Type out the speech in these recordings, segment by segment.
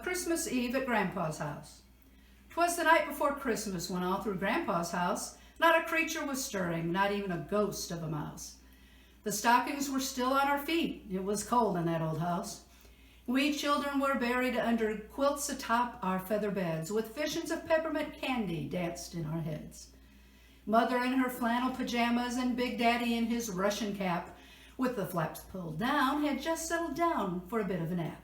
Christmas Eve at Grandpa's house. 'Twas the night before Christmas when all through Grandpa's house not a creature was stirring, not even a ghost of a mouse. The stockings were still on our feet. It was cold in that old house. We children were buried under quilts atop our feather beds, with visions of peppermint candy danced in our heads. Mother in her flannel pajamas and Big Daddy in his Russian cap, with the flaps pulled down, had just settled down for a bit of a nap.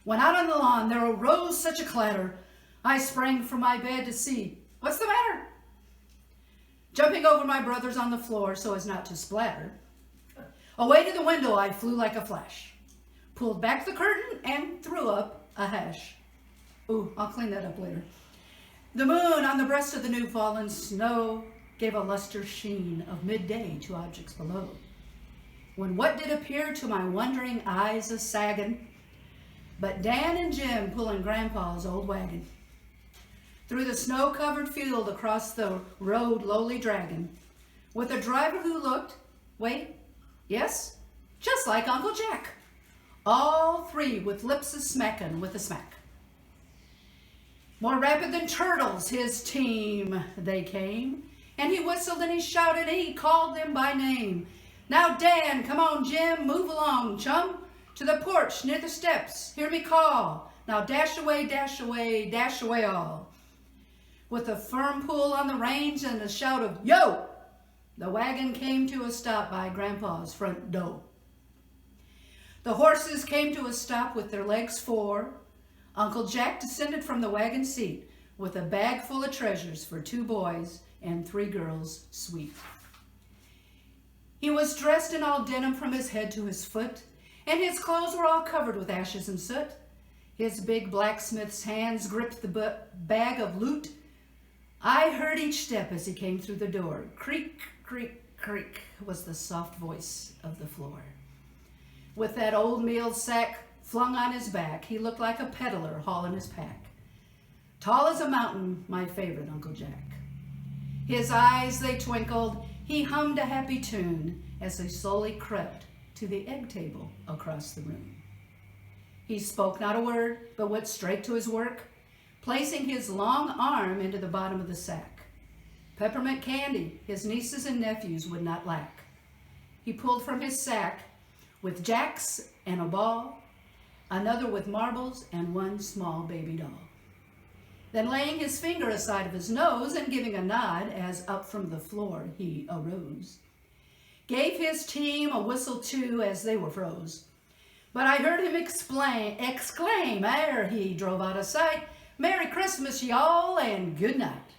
When out on the lawn there arose such a clatter, I sprang from my bed to see, what's the matter? Jumping over my brothers on the floor so as not to splatter, away to the window I flew like a flash, pulled back the curtain and threw up a hash. Ooh, I'll clean that up later. The moon on the breast of the new fallen snow gave a luster sheen of midday to objects below. When what did appear to my wondering eyes a saggin', but Dan and Jim pulling Grandpa's old wagon. Through the snow-covered field across the road lowly draggin', with a driver who looked, wait, yes, just like Uncle Jack. All three with lips a-smackin' with a smack. More rapid than turtles, his team, they came, and he whistled and he shouted and he called them by name. Now Dan, come on Jim, move along, chum, to the porch near the steps, hear me call. Now dash away, dash away, dash away all. With a firm pull on the reins and a shout of, yo! The wagon came to a stop by Grandpa's front door. The horses came to a stop with their legs fore. Uncle Jack descended from the wagon seat with a bag full of treasures for 2 boys and 3 girls sweet. He was dressed in all denim from his head to his foot, and his clothes were all covered with ashes and soot. His big blacksmith's hands gripped the bag of loot. I heard each step as he came through the door. Creak, creak, creak was the soft voice of the floor. With that old meal sack flung on his back, he looked like a peddler hauling his pack. Tall as a mountain, my favorite Uncle Jack. His eyes, they twinkled. He hummed a happy tune as they slowly crept to the egg table across the room. He spoke not a word, but went straight to his work, placing his long arm into the bottom of the sack. Peppermint candy his nieces and nephews would not lack. He pulled from his sack with jacks and a ball, another with marbles and 1 small baby doll. Then laying his finger aside of his nose and giving a nod as up from the floor he arose, gave his team a whistle too as they were froze. But I heard him exclaim ere he drove out of sight, Merry Christmas, y'all, and good night.